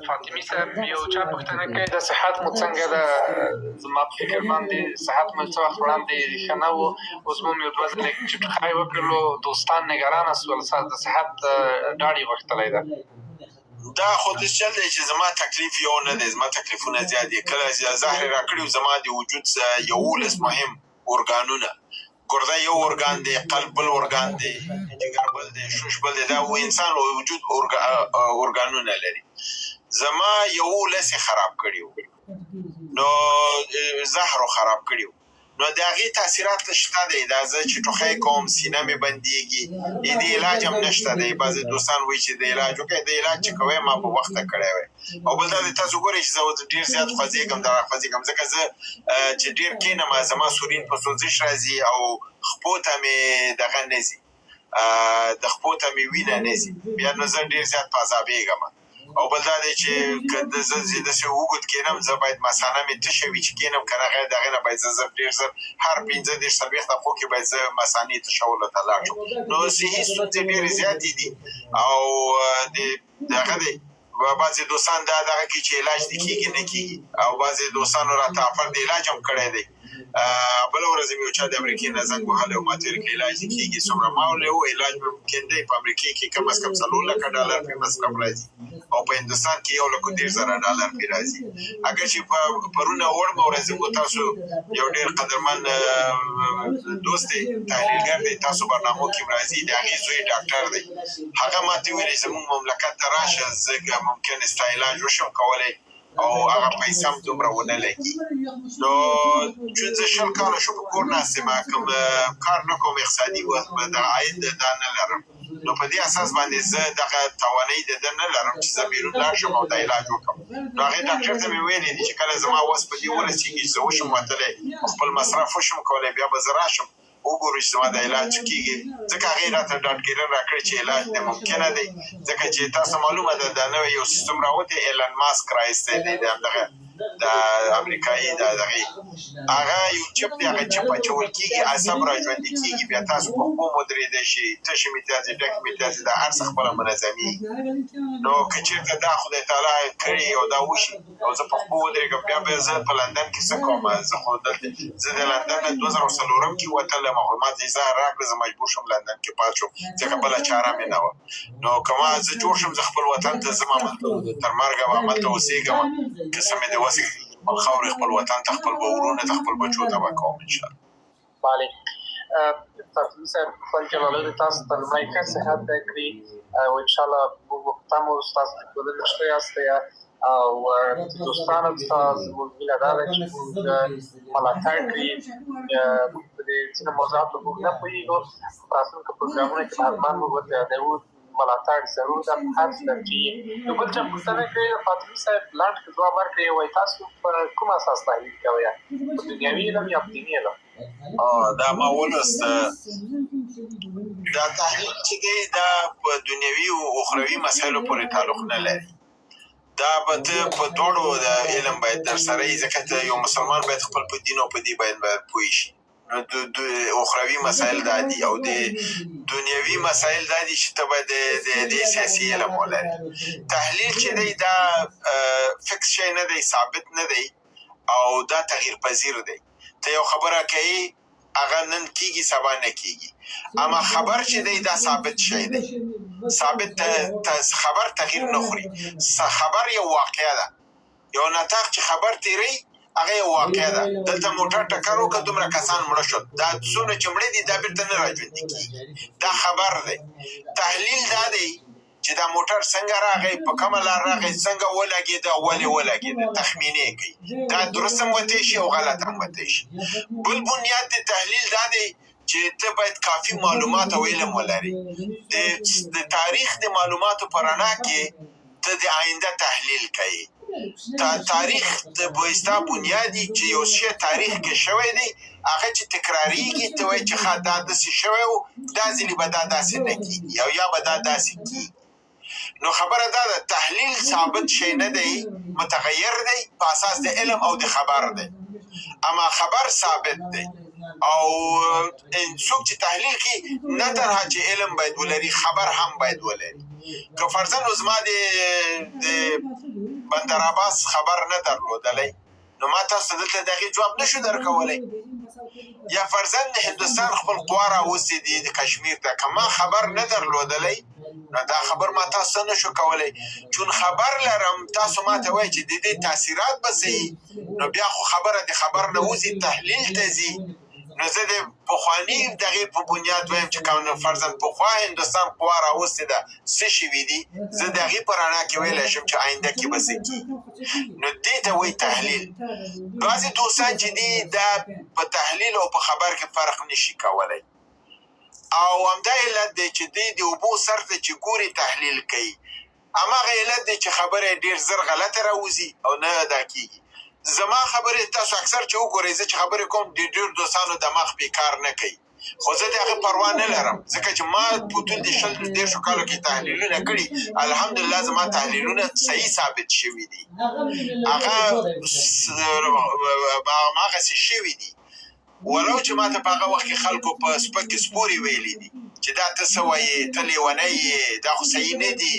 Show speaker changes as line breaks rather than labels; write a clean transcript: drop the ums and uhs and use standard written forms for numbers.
فاطمي صاحب یو چا پوښتنه کوي د صحت مو څنګه ده؟ زما په فکر باندې صحت مو څه وخت وړاندې ښه نه و، اوس مو یو دوه ځلې چټخی وکړلو، دوستان نګرانه سول، د صحت ډاډ یې غوښتلی ده.
دا خو د چل دی چې زما تکلیف یو نه دی، زما تکلیفونه زیات دي. کله زهر یې راکړي زما د وجود 11 مهم ارګانونه، ګرده یو ارګان دی، قلب بل ارګان دی، جگر بل دی، شوش بل دی، دا انسان وجود ارګانونه لري. زما 11 خراب کړي نو زهر خراب کړي، نو د هغې تاثیرات شته دی. دا زه چې ټوخی کوم، سینه مې بندېږي، د علاج هم نشته دی. بعضې دوستان وایي چې د علاج وکړئ، د علاج چې کوئ ما په وخته کړی وی. او بل دا د تاسو ګورئ چې زه ډېر زیات خوځېږم، دغه خوځېږم ځکه زه چې ډېر کښېنم زما سورین په سوزش راځي او خپو ته مې دغه نه ځي، د خپو ته مې وینه نه ځي، بیا نو زه ډېر زیات په عذابېږم. او بل دا دی چې که زه داسې اوږد کښېنم، زه باید مثانه مې تشه وي چې کښېنم، که نه د هغې نه باید زه ډېر زر هر 15-30 څلوېښت دقیقو کې باید زه مثانې تشولو ته لاړ شم. نو صحي ستونزې ډېرې زیاتې دي. او دغه دی بعضې دوستان دا دغه کې چې علاج دې کېږي نه کېږي، او بعضې دوستانو راته افر د علاج هم کړی دی. بله ورځ مې یو چا د امریکې نه زنګ وهلی او ما ته ویل که علاج دې کېږي څومره؟ ما ویل هو علاج مې ممکن دی. په امریکې کې کم از کم $4,00,000 پرې مصرف راځي، او په هندوستان کې $1,10,000 پرې راځي. اگر چې پرونه وړمه ورځ مو تاسو یو ډېر قدرمن دوست دی، تحلیلګر دی، تاسو برنامو کې راځي، د هغې زوی ډاکټر دی. هغه ما ته ویلې زموږ مملکت ته راشه، زه ممکن ستا علاج وشم کولی او هغه پیسې هم دومره ونه لګي. نو چون زه 20 کاله شو په کور ناست یم، کوم کار نه کوم، اقتصادي د عاید دا نه لرم، نو په دې اساس باندې زه دغه توانایي د ده نه لرم چې زه بیرون لاړ شم او دا علاج وکړم. نو هغې ډاکټر ته مې ویلي دي چې کله زما وس په دې ورسېږي چې زه وشم وتلی، خپل مصرف وشم کولی، بیا به زه راشم وګورو چې زما د علاج کېږي. ځکه هغې راته ډاډګیرن راکړې چې علاج دې ممکنه دی، ځکه چې تاسو معلومه ده دا نوی یو سیستم راوتی، ایلن ماسک رایستی دی دغه د امریکایي د دغې، هغه یو چپ دی، هغه چپ اچول کېږي، عصب را ژوندي کېږي، بیا تاسو په پښو ودرېدی شي، تشې متیازې ډکې متیازې دا هر څه خپله منظمېږي. نو که چېرته دا خدای تعالی کړي او دا وشي او زه په پښو ودرېږم، بیا به زه په لندن کې څه کوم؟ زه خو دلته زه د لندن نه 2004 کې وتلم، او ما ته اجازه راکړه، زه مجبور شم لندن کې پاتې شم ځکه بله چاره مې نه وه. نو که ما زه جوړ شم زه خپل وطن ته ځم، تر مرګه به هملته اوسېږم، که څه مې د وسې خپل خاورې، خپل وطن ته، خپل ورونو ته، خپل بچو ته به کوم انشاءالله.
بله فاطمي صاحب، خپل جلالو دې تاسو ته لومړی ښه صحت درکړي، او انشاءالله موږ وختم او ستاسو د ټولنې ښه یاست، او دوستانو ته زموږ هیله دا ده چې موږ ملاتړ کړي. موږ په دې ځینو موضوعاتو موږ نه پوهېږو، په راتلونکو پروګرامونو کې حتما موږ ورته یادوو، ملاتړ ضرور ده په هر څه کې. نو بل چا پوښتنه کړې ده فاطمي صاحب، لنډ ځواب ورکړئ، وایي تاسو په کوم اساس تحلیل کوئ؟ په دنیوي علم یا په دیني علم؟
دا ما ولوست. دا تحلیل چې دی دا په دنیوي او اخروي مسایلو پورې تعلق نه لري. دا به ته په دواړو د علم باید در سره یي، ځکه ته یو مسلمان باید خپل په دین او په دې باید پوه شي. اخروي مسایل دا دي، او د دنیوي مسایل دا دي چې ته باید د سیاسي علم ولري. تحلیل چې دی دا فکس شی نه دی، ثابت نه دی، او دا تغییر پذیر دی. ته یو خبره کوي، هغه نن کېږي سبا نه کېږي، اما خبر چې دی دا ثابت شی دی. ثابت خبر تغییر نه خوري. خبر یو واقعه ده، یو نطاق چې خبر تیری هغه یو واقعه ده. دلته موټر ټکر وکړ، دومره کسان مړه شول، دا څومره چې مړه دي دا بېرته نه راژوندي کېږي، دا خبر دی. تحلیل دا دی چې دا موټر څنګه راغی، په کومه لار راغی، څنګه ولګېده، ولې ولګېده، تخمینې کوي. دا درست هم وتی شي او غلط هم وتی شي. بل بنیاد د تحلیل دا دی چې ته باید کافي معلومات او علم ولري. د تاریخ د معلوماتو په رڼا کې ته د آینده تحلیل کوي. تاریخ د بایستا بنیادی چې یو شی تاریخ کې شوی دی، هغه چې تکراریږي، ته وایي چې ښه دا داسې شوی و، دا ځلې به دا داسې نه کېږي، او یا به دا داسې کېږي. نو خبره دا ده، تحلیل ثابت شی نه دی، متغیر دی، په اساس د علم او د خبر دی. اما خبر ثابت دی، او څوک چې تحلیل کوي نه تنها چې علم باید ولري، خبر هم باید ولري. که فرضاً زما د بندر عباس خبر نه درلودلی، نو ما تاسو ته دلته د هغې جواب نشو درکولی. یا فرضاً د هندوستان خپل قوا راوستې دي د کشمیر ته، که ما خبر نه درلودلی نو دا خبر ما تاسو نشو کولی. چون خبر لرم تاسو ما ته وایي چې د دې تاثیرات به څه نو بیا خو خبره د خبر نه وځي تحلیل ته ځي. نو زه د پخواني دغې په بنیاد وایم چې کوم فرضاً پخوا هندوستان قوا راوستې ده څه شوي دي، زه د هغې په رڼا کې ویلی شم چې آینده کې به څه کېږي. نو دې ته وایي تحلیل. بعضې دوستان چې دي دا په تحلیل او په خبر کې فرق نشي کولی، او همدا علت دی چې دوی د اوبو سر ته چې ګوري تحلیل کوي. هماغه علت دی چې خبره ډېر زر غلطه راوځي او نه ادا کېږي. زما خبرې تاسو اکثر چې وګورئ، زه چې خبرې کوم د ډېر دوستانو دماغ بېکار نه کوي، خو زه د هغې پروا نه لرم، ځکه چې ما په ټول د 20-30 کالو کې تحلیلونه کړي. الحمدلله زما تحلیلونه صحیح ثابت شوي دي، هغه هماغسې شوي دي. ولو چې ما ته په هغه وخت کې خلکو په سپکې سپورې ویلي دي چې دا ته څه وایې، ته لیونی یې، دا خو صحیح نه دي.